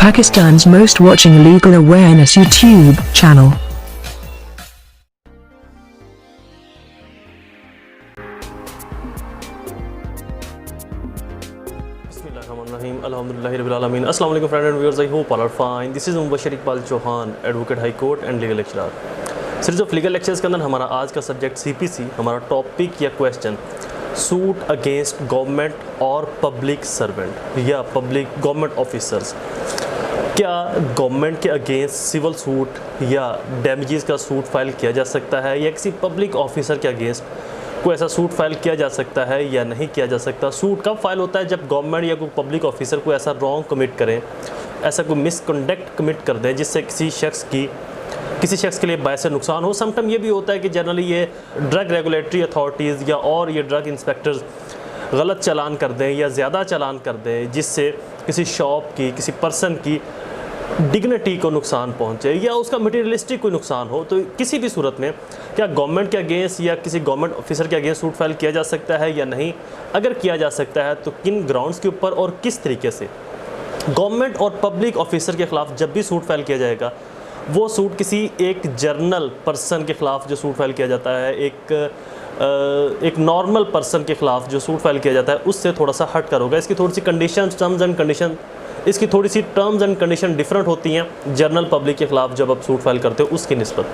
Pakistan's most watching legal awareness YouTube channel. Alhamdulillah, Assalamu alaikum friends and viewers, I hope all are fine. This is Mubashir Iqbal Chauhan, Advocate High Court and Legal Lecturer. Series of legal lectures के अंदर हमारा आज का subject CPC, हमारा topic या question suit against government और public servant या public government officers. क्या गवर्नमेंट के अगेंस्ट सिविल सूट या डैमेजेस का सूट फाइल किया जा सकता है, या किसी पब्लिक ऑफिसर के अगेंस्ट कोई ऐसा सूट फाइल किया जा सकता है या नहीं किया जा सकता। सूट कब फाइल होता है? जब गवर्नमेंट या कोई पब्लिक ऑफिसर कोई ऐसा रॉन्ग कमिट करें, ऐसा कोई मिसकंडक्ट कमिट कर दें जिससे किसी शख्स के लिए बायस नुकसान हो। समटाइम ये भी होता है कि जनरली ये ड्रग रेगुलेटरी अथॉरिटीज़ या और ये ड्रग इंस्पेक्टर्स गलत चालान कर दें या ज़्यादा चालान कर दें जिससे किसी शॉप की, किसी पर्सन की डिग्निटी को नुकसान पहुंचे या उसका मटेरियलिस्टिक कोई नुकसान हो। तो किसी भी सूरत में क्या गवर्नमेंट के अगेंस्ट या किसी गवर्नमेंट ऑफिसर के अगेंस्ट सूट फाइल किया जा सकता है या नहीं? अगर किया जा सकता है तो किन ग्राउंड्स के ऊपर और किस तरीके से? गवर्नमेंट और पब्लिक ऑफिसर के ख़िलाफ़ जब भी सूट फाइल किया जाएगा, वो सूट किसी एक जर्नल पर्सन के ख़िलाफ़ जो सूट फाइल किया जाता है, एक नॉर्मल पर्सन के ख़िलाफ़ जो सूट फाइल किया जाता है उससे थोड़ा सा हट कर होगा। इसकी थोड़ी सी टर्म्स एंड कंडीशन डिफरेंट होती हैं जर्नल पब्लिक के ख़िलाफ़ जब आप सूट फाइल करते हो उसकी निस्बत।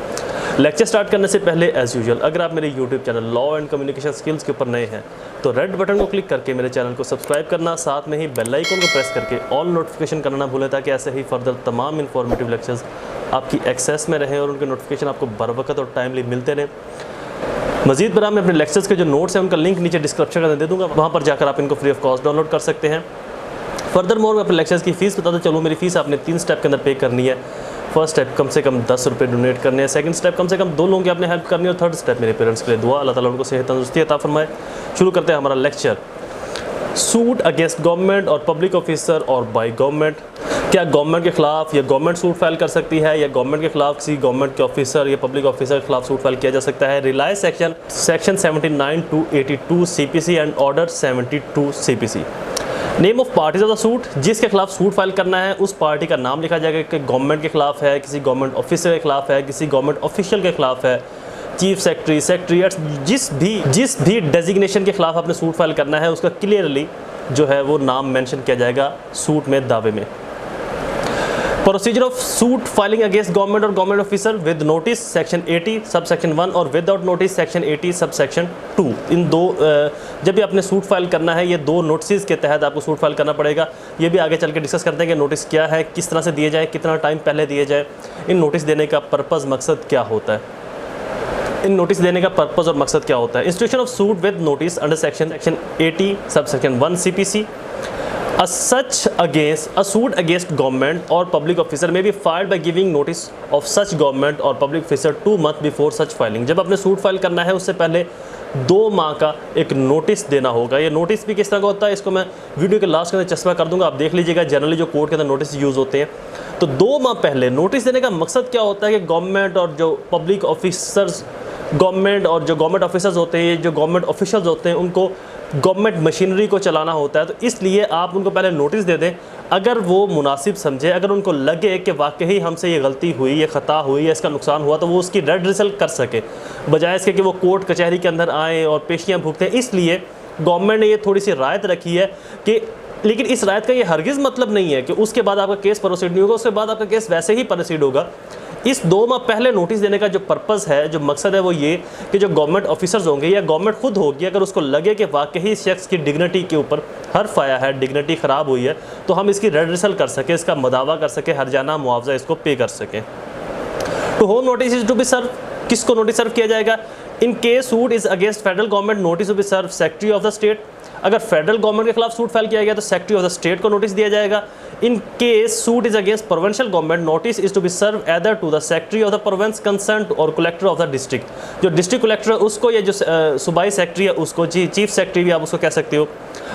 लेक्चर स्टार्ट करने से पहले एज़ यूजुअल अगर आप मेरे YouTube channel law and communication skills के ऊपर नए हैं तो रेड बटन को क्लिक करके मेरे चैनल को सब्सक्राइब करना, साथ में ही बेल आइकन को प्रेस करके ऑल नोटिफिकेशन करना ना भूलें ताकि ऐसे ही फर्दर तमाम इंफॉर्मेटिव लेक्चर्स आपकी एक्सेस में रहें और उनके नोटिफिकेशन आपको बर वक्त और टाइमली मिलते रहें। मज़ीद बरा मैं अपने लेक्चर्स के जो नोट्स हैं उनका लिंक नीचे डिस्क्रिप्शन में दे दूँगा, वहाँ पर जाकर आप इनको फ्री ऑफ कॉस्ट डाउनलोड कर सकते हैं। फर्दर मोर मैं अपने लेक्चर्स की फ़ीस बताता चलूँ। मेरी फ़ीस आपने 3 स्टेप के अंदर पे करनी है। फर्स्ट स्टेप कम से कम 10 रुपये डोनेट करने हैं, सेकंड स्टेप कम से कम 2 लोगों की आपने हेल्प करनी है, और थर्ड स्टेप मेरे पेरेंट्स के लिए दुआ, अल्लाह ताला उनको सेहत तंदुरुस्ती अता फरमाए। शुरू करते हैं हमारा लेक्चर। सूट अगेंस्ट गवर्नमेंट और पब्लिक ऑफिसर और बाय गवर्नमेंट। क्या गवर्नमेंट के खिलाफ या गवर्नमेंट सूट फाइल कर सकती है या गवर्नमेंट के खिलाफ किसी गवर्नमेंट के ऑफिसर या पब्लिक ऑफिसर के खिलाफ सूट फाइल किया जा सकता है? Rely section 79 to 82 CPC and order 72 CPC। Name of parties of the suit, जिसके खिलाफ सूट फाइल करना है उस पार्टी का नाम लिखा जाएगा कि गवर्नमेंट के खिलाफ है, किसी गवर्नमेंट ऑफिसर के खिलाफ है, किसी गवर्नमेंट ऑफिशियल के खिलाफ है, चीफ सेक्रेटरी, सेक्रेटरीट, जिस भी डेजिग्नेशन के खिलाफ आपने सूट फाइल करना है उसका क्लियरली जो है वो नाम मेंशन किया जाएगा सूट में, दावे में। Procedure of suit filing against government और government officer with notice section 80 sub section 1 और without notice section 80 sub section 2। इन दो जब भी आपने सूट फाइल करना है ये 2 नोटिस के तहत आपको सूट फाइल करना पड़ेगा। ये भी आगे चल के डिस्कस करते हैं कि नोटिस क्या है, किस तरह से दिए जाए, कितना टाइम पहले दिए जाए, इन नोटिस देने का पर्पज़ मकसद क्या होता है, इन नोटिस देने का पर्पज़ और मकसद क्या होता है। Institution of suit with notice under section 80 sub section 1 CPC। A suit against government or public officer may be filed by giving notice of such government or public officer 2 months before such filing। जब आपने suit file करना है उससे पहले 2 माह का एक notice देना होगा। ये नोटिस भी किस तरह का होता है इसको मैं वीडियो के लास्ट के अंदर चस्पा कर दूंगा, आप देख लीजिएगा। जनरली जो कोर्ट के अंदर नोटिस यूज़ होते हैं तो 2 माह पहले नोटिस देने का मकसद क्या होता है कि गवर्नमेंट और जो पब्लिक ऑफिसर्स, गवर्नमेंट और जो गवर्नमेंट ऑफिसर्स होते हैं, जो गवर्नमेंट ऑफिशियल्स होते हैं, उनको गवर्नमेंट मशीनरी को चलाना होता है। तो इसलिए आप उनको पहले नोटिस दे दें। अगर वो मुनासिब समझे, अगर उनको लगे कि वाकई हमसे ये गलती हुई, ये ख़ता हुई, या इसका नुकसान हुआ, तो वो उसकी रेड्रेसल कर सके, बजाय इसके कि वो कोर्ट कचहरी के अंदर आएँ और पेशियाँ भुगतें। इसलिए गवर्नमेंट ने ये थोड़ी सी रायत रखी है कि, लेकिन इस रायत का ये हरगिज़ मतलब नहीं है कि उसके बाद आपका केस प्रोसीड नहीं होगा, उसके बाद आपका केस वैसे ही प्रोसीड होगा। इस 2 माह पहले नोटिस देने का जो पर्पज़ है, जो मकसद है, वो ये कि जो गवर्नमेंट ऑफिसर्स होंगे या गवर्नमेंट खुद होगी, अगर उसको लगे कि वाकई इस शख्स की डिग्निटी के ऊपर हर्फ आया है, डिग्निटी ख़राब हुई है, तो हम इसकी रेड्रेसल कर सकें, इसका मदावा कर सकें, हर्जाना मुआवजा इसको पे कर सकें। To whom notice is to be serve, किसको नोटिस सर्व किया जाएगा? In case suit is against federal government notice to be serve secretary of the state. अगर फेडरल गवर्नमेंट के खिलाफ सूट फाइल किया गया तो सेक्रेटरी ऑफ द स्टेट को नोटिस दिया जाएगा। In case suit is against provincial government notice is to be serve either to the secretary of the province concerned और कलेक्टर ऑफ द डिस्ट्रिक्ट। जो district collector है उसको, या जो सूबाई सेक्रेटरी है उसको, चीफ सेक्रेटरी भी आप उसको कह सकते हो,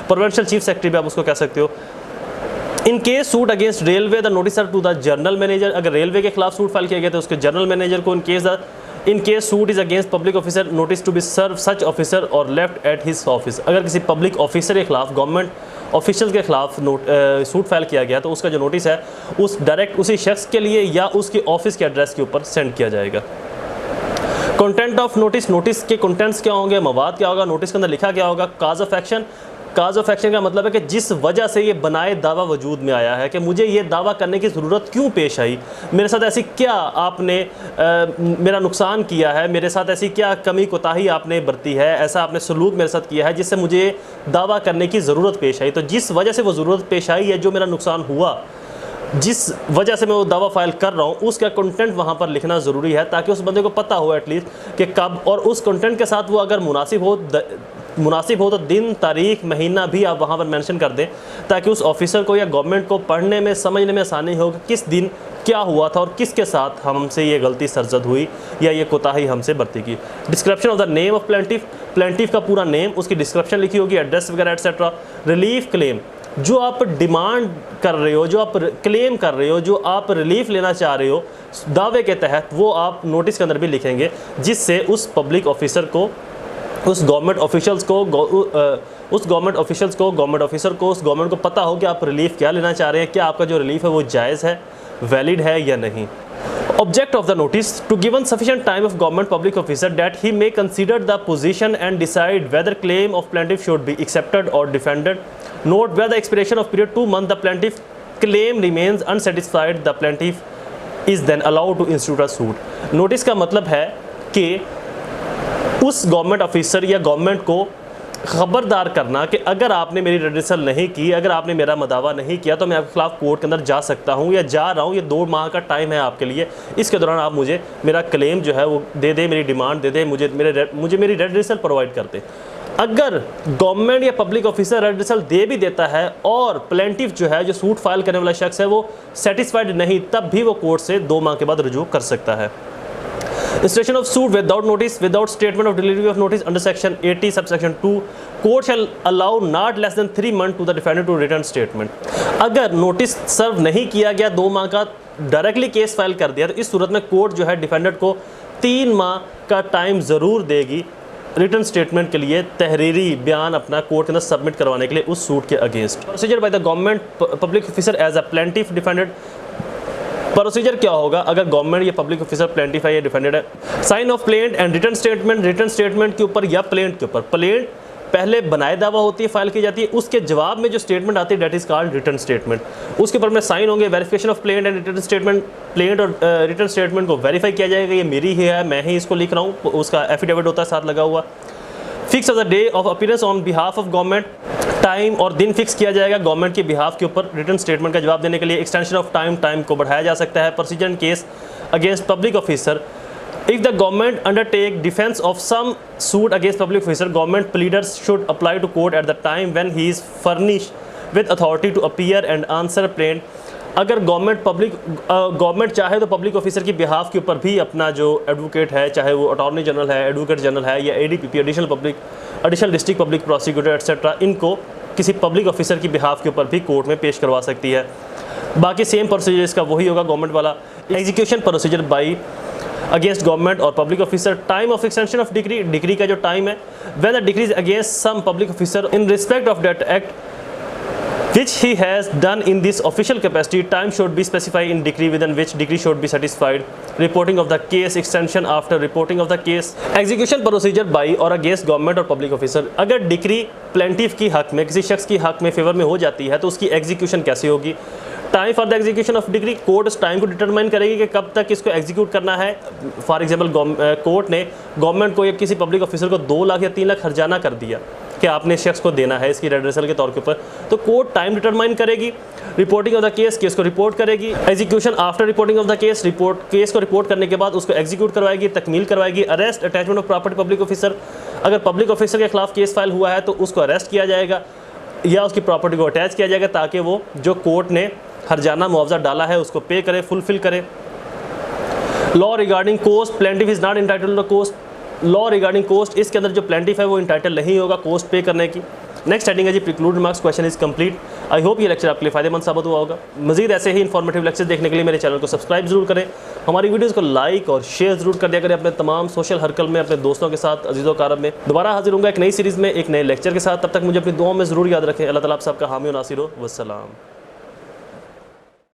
प्रोविंशियल चीफ सेक्रेटरी भी आप उसको कह सकते हो। In case suit against railway the notice serve to the general manager. अगर रेलवे के खिलाफ सूट फाइल किया गया तो उसके जनरल मैनेजर को। In case suit is against public officer notice to be serve such officer और लेफ्ट एट हिज ऑफिस। अगर किसी पब्लिक ऑफिसर के खिलाफ गवर्नमेंट ऑफिशियल के खिलाफ सूट फाइल किया गया तो उसका जो नोटिस है उस डायरेक्ट उसी शख्स के लिए या उसके ऑफिस के एड्रेस के ऊपर सेंड किया जाएगा। कंटेंट ऑफ नोटिस, नोटिस के कंटेंट्स क्या होंगे, मवाद क्या होगा, नोटिस के अंदर लिखा क्या होगा। Cause of action, cause of action का मतलब है कि जिस वजह से ये बनाए दावा वजूद में आया है कि मुझे ये दावा करने की ज़रूरत क्यों पेश आई, मेरे साथ ऐसी क्या आपने मेरा नुकसान किया है, मेरे साथ ऐसी क्या कमी कोताही आपने बरती है, ऐसा आपने सलूक मेरे साथ किया है जिससे मुझे दावा करने की ज़रूरत पेश आई। तो जिस वजह से वो ज़रूरत पेश आई है, जो मेरा नुकसान हुआ, जिस वजह से मैं वो दावा फाइल कर रहा हूँ, उसका कंटेंट वहाँ पर लिखना ज़रूरी है ताकि उस बंदे को पता हो एटलीस्ट कि कब, और उस कंटेंट के साथ वो अगर मुनासिब हो तो दिन, तारीख, महीना भी आप वहाँ पर मेंशन कर दें ताकि उस ऑफिसर को या गवर्नमेंट को पढ़ने में, समझने में आसानी हो कि किस दिन क्या हुआ था और किसके साथ हमसे ये गलती सरजद हुई या ये कोताही हमसे बरती की। Description of the name of plaintiff, plaintiff का पूरा नेम, उसकी डिस्क्रिप्शन लिखी होगी, एड्रेस वगैरह एटसेट्रा। रिलीफ क्लेम, जो आप डिमांड कर रहे हो, जो आप क्लेम कर रहे हो, जो आप रिलीफ लेना चाह रहे हो दावे के तहत, वो आप नोटिस के अंदर भी लिखेंगे जिससे उस पब्लिक ऑफिसर को, उस गवर्नमेंट ऑफिशियल्स को, गवर्नमेंट ऑफिसर को, उस गवर्नमेंट को पता हो कि आप रिलीफ क्या लेना चाह रहे हैं, क्या आपका जो रिलीफ है वो जायज़ है, वैलिड है या नहीं। Object of the notice to given sufficient time of government public officer that he may consider the position and decide whether claim of plaintiff should be accepted or defended. Note, where the expiration of period 2 months the plaintiff claim remains unsatisfied, the plaintiff is then allowed to institute a suit. Notice का मतलब है कि उस government officer या government को ख़बरदार करना कि अगर आपने मेरी रेडिसल नहीं की, अगर आपने मेरा मदावा नहीं किया तो मैं आपके खिलाफ कोर्ट के अंदर जा सकता हूं या जा रहा हूं। ये 2 माह का टाइम है आपके लिए, इसके दौरान आप मुझे मेरा क्लेम जो है वो दे दे, मेरी डिमांड दे दे, मुझे मेरी रेडिसल प्रोवाइड कर दे। अगर गवर्नमेंट या पब्लिक ऑफिसर रेडिसल दे भी देता है और प्लेंटिफ जो है, जो सूट फाइल करने वाला शख्स है, वो सेटिस्फाइड नहीं, तब भी वो कोर्ट से 2 माह के बाद रुजू कर सकता है। Institution of suit without notice, without statement of delivery of notice under section 80 subsection 2, court shall allow not less than 3 months to the defendant to return statement. अगर नोटिस सर्व नहीं किया गया, 2 माह का डायरेक्टली केस फाइल कर दिया, तो इस सूरत में कोर्ट जो है डिफेंडेंट को 3 माह का टाइम ज़रूर देगी रिटर्न स्टेटमेंट के लिए, तहरीरी बयान अपना कोर्ट के अंदर सबमिट करवाने के लिए उस सूट के against. Procedure by the government public officer as a plaintiff defendant, procedure क्या होगा अगर गवर्नमेंट या पब्लिक ऑफिसर प्लेंटिफ है या डिफेंडेड है। Sign of plaint and return statement के ऊपर या प्लेंट के ऊपर, प्लेंट पहले बनाए दावा होती है, फाइल की जाती है, उसके जवाब में जो स्टेटमेंट आती है that is called return statement, उसके ऊपर में साइन होंगे। Verification of plaint and return statement, plaint और रिटर्न स्टेटमेंट को वेरीफाई किया जाएगा, ये मेरी ही है, मैं ही इसको लिख रहा हूँ, उसका एफिडेविट होता है साथ लगा हुआ। Fix of the day of appearance on behalf of government, time और दिन फिक्स किया जाएगा गवर्नमेंट के बिहाफ के ऊपर रिटर्न स्टेटमेंट का जवाब देने के लिए। एक्सटेंशन ऑफ टाइम को बढ़ाया जा सकता है। Procedure in case against public officer, if the government undertake defense of some suit against public officer, government pleaders should apply to court at the time when he is furnished with authority to appear and answer plaint. अगर government चाहे तो public officer की behalf के ऊपर भी अपना जो advocate है, चाहे वो अटॉर्नी जनरल है, एडवोकेट जनरल है या ADPP, additional district public prosecutor etcetera, इनको किसी पब्लिक ऑफिसर की बिहाफ के ऊपर भी कोर्ट में पेश करवा सकती है। बाकी सेम प्रोसीजर इसका वही होगा गवर्नमेंट वाला। Execution procedure by against government और public officer, time of extension of degree का जो टाइम है, when the degree is against some public officer in respect of that act which he has done in this official capacity, time should be specified in decree within which degree should be satisfied. Reporting of the case, extension after reporting of the case. Execution procedure by or against government और public officer, अगर degree plaintiff की हक में, किसी शख्स की हक में फेवर में हो जाती है तो उसकी एग्जीक्यूशन कैसे होगी। Time for the execution of degree, court उस टाइम को डिटरमाइन करेगी कि कब तक इसको एग्जीक्यूट करना है। फॉर एग्जांपल कोर्ट ने गवर्नमेंट को या किसी पब्लिक ऑफिसर को 2 लाख या 3 लाख हर्जाना कर दिया कि आपने शख्स को देना है इसकी रेड्रेसल के तौर के ऊपर, तो कोर्ट टाइम डिटरमाइन करेगी। रिपोर्टिंग ऑफ द केस को रिपोर्ट करेगी। Execution after reporting of the case को रिपोर्ट करने के बाद उसको एग्जीक्यूट करवाएगी, तकमील करवाएगी। Arrest attachment of property public officer, अगर पब्लिक ऑफिसर के खिलाफ केस फाइल हुआ है तो उसको अरेस्ट किया जाएगा या उसकी प्रॉपर्टी को अटैच किया जाएगा ताकि वो जो कोर्ट ने हर्जाना मुआवजा डाला है उसको पे करे, फुलफिल करे। Law regarding cost, plaintiff is not entitled to cost. Law regarding cost, इसके अंदर जो प्लेंटिफ है वो इंटाइटल नहीं होगा कोस्ट पे करने की। नेक्स्ट हेडिंग है जी preclude remarks, question is complete. I hope ये लेक्चर आपके लिए फायदेमंद साबित हुआ होगा। मजीद ऐसे ही इन्फॉर्मेटिव लेक्चर देखने के लिए मेरे चैनल को सब्सक्राइब जरूर करें, हमारी वीडियोज़ को लाइक और शेयर जरूर कर दिया करें अपने तमाम सोशल सर्कल में, अपने दोस्तों के साथ, अजीज़ों कारब में। दोबारा हाजिर होंगे एक नई सीरीज़ में एक नए लेक्चर के साथ, तब तक मुझे अपनी दुआओं में ज़रूर याद रखें। अल्लाह ताला आप सबका हामी और नासिर हो। वस्सलाम।